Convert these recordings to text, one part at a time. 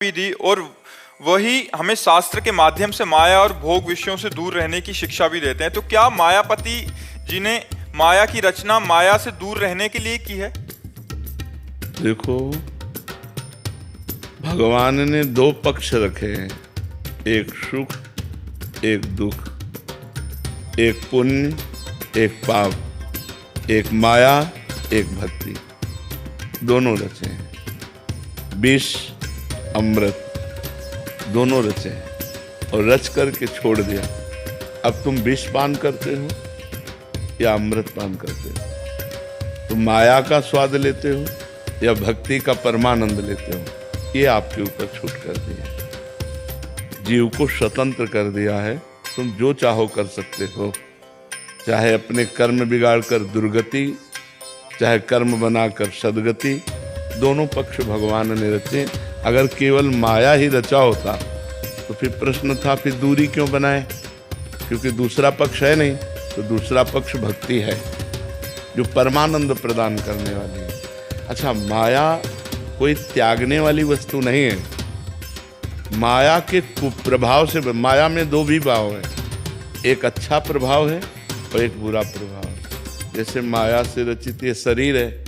भी दी और वही हमें शास्त्र के माध्यम से माया और भोग विषयों से दूर रहने की शिक्षा भी देते हैं। तो क्या मायापति जी ने माया की रचना माया से दूर रहने के लिए की है? देखो, भगवान ने दो पक्ष रखे हैं, एक सुख एक दुख, एक पुण्य एक पाप, एक माया एक भक्ति, दोनों रचे हैं। विष अमृत दोनों रचे हैं और रच करके छोड़ दिया। अब तुम विष पान करते हो या अमृत पान करते हो, तुम माया का स्वाद लेते हो या भक्ति का परमानंद लेते हो, ये आपके ऊपर छूट कर दिया। जीव को स्वतंत्र कर दिया है, तुम जो चाहो कर सकते हो, चाहे अपने कर्म बिगाड़ कर दुर्गति, चाहे कर्म बनाकर सदगति, दोनों पक्ष भगवान ने रचे। अगर केवल माया ही रचा होता तो फिर प्रश्न था फिर दूरी क्यों बनाए, क्योंकि दूसरा पक्ष है नहीं। तो दूसरा पक्ष भक्ति है जो परमानंद प्रदान करने वाली है। अच्छा, माया कोई त्यागने वाली वस्तु नहीं है। माया के कुप्रभाव से, माया में दो भी भाव है, एक अच्छा प्रभाव है और एक बुरा प्रभाव है। जैसे माया से रचित ये शरीर है,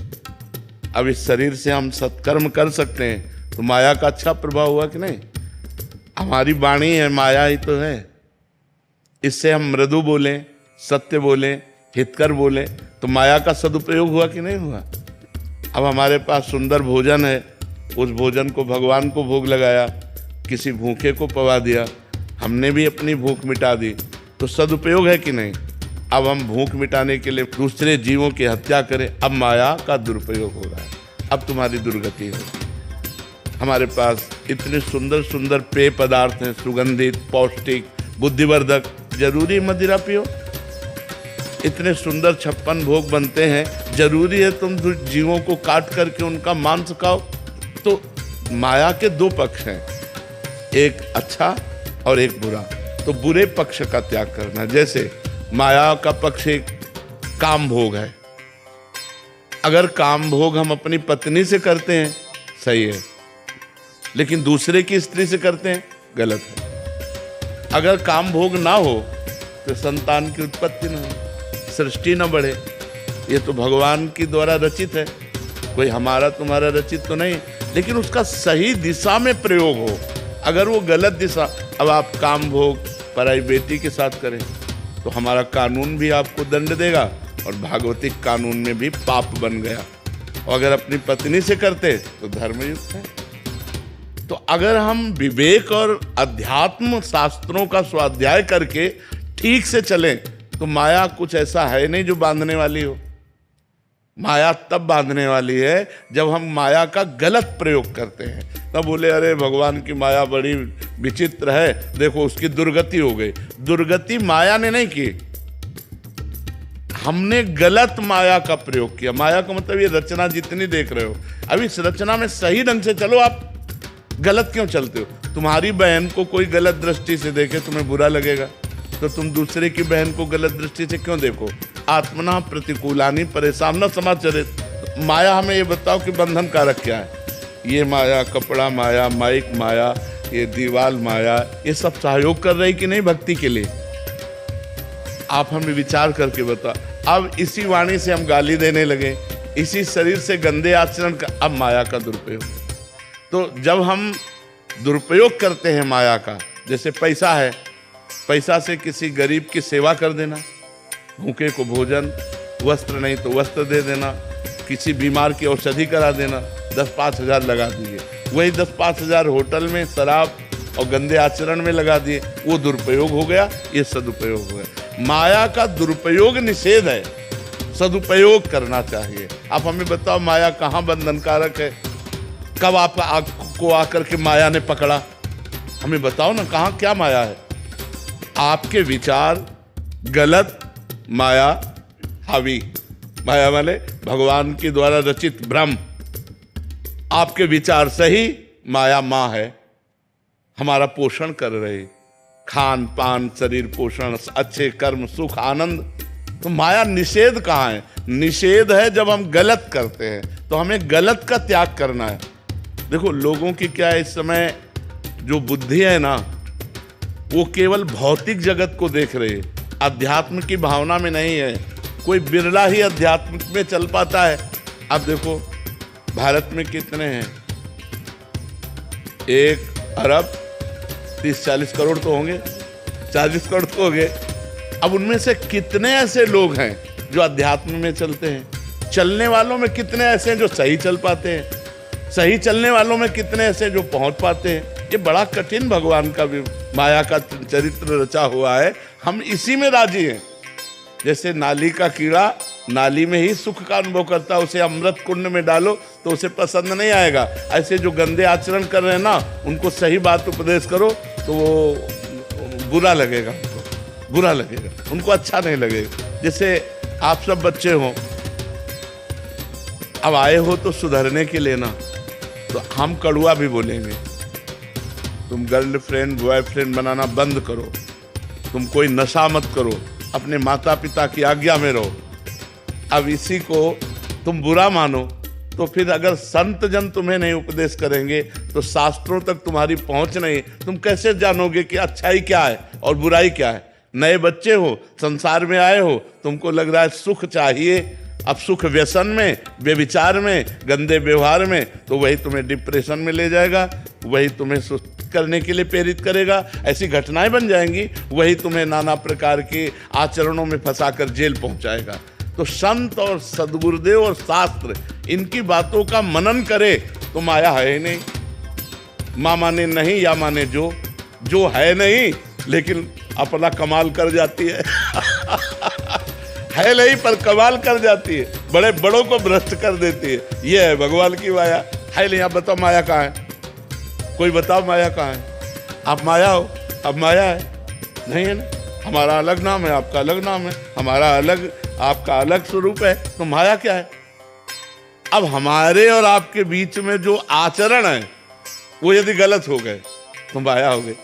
अब इस शरीर से हम सत्कर्म कर सकते हैं तो माया का अच्छा प्रभाव हुआ कि नहीं? हमारी वाणी है, माया ही तो है। इससे हम मृदु बोलें, सत्य बोलें, हितकर बोलें तो माया का सदुपयोग हुआ कि नहीं हुआ? अब हमारे पास सुंदर भोजन है, उस भोजन को भगवान को भोग लगाया, किसी भूखे को पवा दिया, हमने भी अपनी भूख मिटा दी, तो सदुपयोग है कि नहीं? अब हम भूख मिटाने के लिए दूसरे जीवों की हत्या करें, अब माया का दुरुपयोग हो रहा है, अब तुम्हारी दुर्गति हो। हमारे पास इतने सुंदर सुंदर पेय पदार्थ हैं, सुगंधित, पौष्टिक, बुद्धिवर्धक, जरूरी मदिरा पियो? इतने सुंदर 56 भोग बनते हैं, जरूरी है तुम जीवों को काट करके उनका मांस खाओ? तो माया के दो पक्ष हैं, एक अच्छा और एक बुरा। तो बुरे पक्ष का त्याग करना। जैसे माया का पक्ष एक काम भोग है, अगर काम भोग हम अपनी पत्नी से करते हैं सही है, लेकिन दूसरे की स्त्री से करते हैं गलत है। अगर काम भोग ना हो तो संतान की उत्पत्ति न हो, सृष्टि न बढ़े। ये तो भगवान की द्वारा रचित है, कोई हमारा तुम्हारा रचित तो नहीं, लेकिन उसका सही दिशा में प्रयोग हो। अगर वो गलत दिशा, अब आप काम भोग पराई बेटी के साथ करें तो हमारा कानून भी आपको दंड देगा और भागवतिक कानून में भी पाप बन गया। और अगर अपनी पत्नी से करते तो धर्मयुक्त है। तो अगर हम विवेक और अध्यात्म शास्त्रों का स्वाध्याय करके ठीक से चलें तो माया कुछ ऐसा है नहीं जो बांधने वाली हो। माया तब बांधने वाली है जब हम माया का गलत प्रयोग करते हैं। तब बोले अरे भगवान की माया बड़ी विचित्र है, देखो उसकी दुर्गति हो गई। दुर्गति माया ने नहीं की, हमने गलत माया का प्रयोग किया। माया का मतलब ये रचना जितनी देख रहे हो, अब इस रचना में सही ढंग से चलो। आप गलत क्यों चलते हो? तुम्हारी बहन को कोई गलत दृष्टि से देखे तुम्हें बुरा लगेगा, तो तुम दूसरे की बहन को गलत दृष्टि से क्यों देखो? आत्मना प्रतिकूलानी परेशान न समाचरित। माया हमें ये बताओ कि बंधन कारक क्या है? ये माया, कपड़ा माया, माइक माया, ये दीवाल माया, ये सब सहयोग कर रही कि नहीं भक्ति के लिए? आप हमें विचार करके बताओ। अब इसी वाणी से हम गाली देने लगे, इसी शरीर से गंदे आचरण का, अब माया का दुरुपयोग। तो जब हम दुरुपयोग करते हैं माया का, जैसे पैसा है, पैसा से किसी गरीब की सेवा कर देना, भूखे को भोजन, वस्त्र नहीं तो वस्त्र दे देना, किसी बीमार की औषधि करा देना, 10-5 हज़ार लगा दिए। वही 10-5 हज़ार होटल में शराब और गंदे आचरण में लगा दिए, वो दुरुपयोग हो गया, ये सदुपयोग हो गया। माया का दुरुपयोग निषेध है, सदुपयोग करना चाहिए। आप हमें बताओ माया कहाँ बंधनकारक है? कब आपको आकर के माया ने पकड़ा? हमें बताओ ना, कहाँ क्या माया है? आपके विचार गलत, माया हावी। माया वाले भगवान की द्वारा रचित ब्रह्म। आपके विचार सही, माया माँ है, हमारा पोषण कर रही, खान पान, शरीर पोषण, अच्छे कर्म, सुख, आनंद। तो माया निषेध कहाँ है? निषेध है जब हम गलत करते हैं, तो हमें गलत का त्याग करना है। देखो लोगों की क्या है, इस समय जो बुद्धि है ना, वो केवल भौतिक जगत को देख रहे हैं, अध्यात्म की भावना में नहीं है। कोई बिरला ही अध्यात्म में चल पाता है। अब देखो भारत में कितने हैं, 1 अरब 30-40 करोड़ तो होंगे, 40 करोड़ तो होंगे। अब उनमें से कितने ऐसे लोग हैं जो अध्यात्म में चलते हैं? चलने वालों में कितने ऐसे हैं जो सही चल पाते हैं? सही चलने वालों में कितने ऐसे जो पहुंच पाते हैं? ये बड़ा कठिन भगवान का भी माया का चरित्र रचा हुआ है। हम इसी में राजी हैं। जैसे नाली का कीड़ा नाली में ही सुख का अनुभव करता है, उसे अमृत कुंड में डालो तो उसे पसंद नहीं आएगा। ऐसे जो गंदे आचरण कर रहे हैं ना, उनको सही बात उपदेश करो तो वो बुरा लगेगा, बुरा लगेगा, उनको अच्छा नहीं लगेगा। जैसे आप सब बच्चे हो, अब आए हो तो सुधरने के लिए ना, तो हम कड़ुआ भी बोलेंगे। तुम गर्लफ्रेंड बॉयफ्रेंड बनाना बंद करो, तुम कोई नशा मत करो, अपने माता पिता की आज्ञा में रहो। अब इसी को तुम बुरा मानो तो फिर अगर संत जन तुम्हें नहीं उपदेश करेंगे तो शास्त्रों तक तुम्हारी पहुंच नहीं, तुम कैसे जानोगे कि अच्छाई क्या है और बुराई क्या है? नए बच्चे हो, संसार में आए हो, तुमको लग रहा है सुख चाहिए। अब सुख व्यसन में, व्यभिचार में, गंदे व्यवहार में, तो वही तुम्हें डिप्रेशन में ले जाएगा, वही तुम्हें सुस्त करने के लिए प्रेरित करेगा। ऐसी घटनाएं बन जाएंगी, वही तुम्हें नाना प्रकार के आचरणों में फंसाकर जेल पहुंचाएगा। तो संत और सद्गुरुदेव और शास्त्र इनकी बातों का मनन करे तो माया है ही नहीं। माँ माने नहीं या माने जो है नहीं, लेकिन अपना कमाल कर जाती है। है नहीं पर कमाल कर जाती है, बड़े बड़ों को भ्रष्ट कर देती है। ये है भगवान की माया। है नहीं, आप बताओ माया कहाँ है? कोई बताओ माया कहाँ है? आप माया हो, अब माया है नहीं है ना। हमारा अलग नाम है, आपका अलग नाम है, हमारा अलग, आपका अलग स्वरूप है, तो माया क्या है? अब हमारे और आपके बीच में जो आचरण है वो यदि गलत हो गए तो माया हो गए।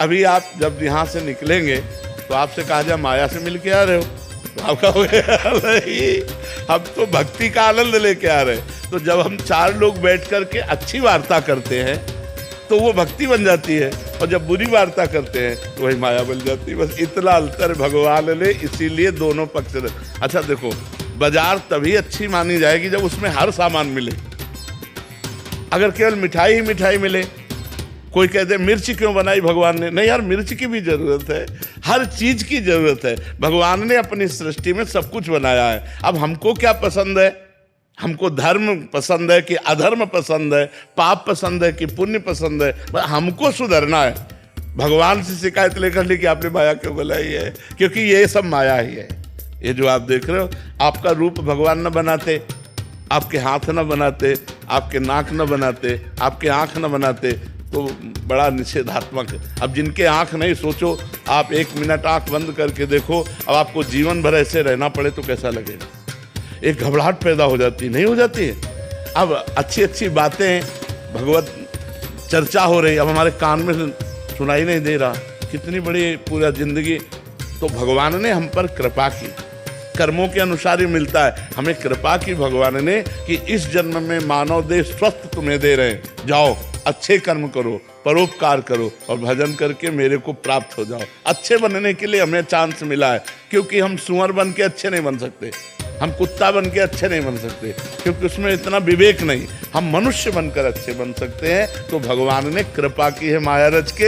अभी आप जब यहाँ से निकलेंगे तो आपसे कहा जाए माया से मिल के आ रहे हो, तो आप कहोगे नहीं, हम तो भक्ति का आनंद लेके आ रहे हैं। तो जब हम 4 लोग बैठ करके अच्छी वार्ता करते हैं तो वो भक्ति बन जाती है, और जब बुरी वार्ता करते हैं तो वही माया बन जाती है। बस इतना अंतर भगवान ने इसीलिए दोनों पक्ष। अच्छा देखो, बाजार तभी अच्छी मानी जाएगी जब उसमें हर सामान मिले। अगर केवल मिठाई ही मिठाई मिले, कोई कहते मिर्च क्यों बनाई भगवान ने? नहीं यार, मिर्च की भी जरूरत है, हर चीज की जरूरत है। भगवान ने अपनी सृष्टि में सब कुछ बनाया है। अब हमको क्या पसंद है? हमको धर्म पसंद है कि अधर्म पसंद है, पाप पसंद है कि पुण्य पसंद है? हमको सुधरना है। भगवान से शिकायत लेकर ली कि आपने माया क्यों बनाई है, क्योंकि ये सब माया ही है। ये जो आप देख रहे हो, आपका रूप भगवान न बनाते, आपके हाथ न बनाते, आपके नाक न बनाते, आपके आंख न बनाते, तो बड़ा निषेधात्मक है। अब जिनके आंख नहीं, सोचो आप 1 मिनट आंख बंद करके देखो, अब आपको जीवन भर ऐसे रहना पड़े तो कैसा लगेगा? एक घबराहट पैदा हो जाती, नहीं हो जाती है? अब अच्छी अच्छी बातें, भगवत चर्चा हो रही, अब हमारे कान में सुनाई नहीं दे रहा। कितनी बड़ी पूरा जिंदगी, तो भगवान ने हम पर कृपा की, कर्मों के अनुसार ही मिलता है। हमें कृपा की भगवान ने कि इस जन्म में मानव देह स्वस्थ तुम्हें दे रहे हैं, जाओ अच्छे कर्म करो, परोपकार करो और भजन करके मेरे को प्राप्त हो जाओ। अच्छे बनने के लिए हमें चांस मिला है, क्योंकि हम सुअर बन के अच्छे नहीं बन सकते, हम कुत्ता बन के अच्छे नहीं बन सकते, क्योंकि उसमें इतना विवेक नहीं। हम मनुष्य बनकर अच्छे बन सकते हैं। तो भगवान ने कृपा की है माया रच के।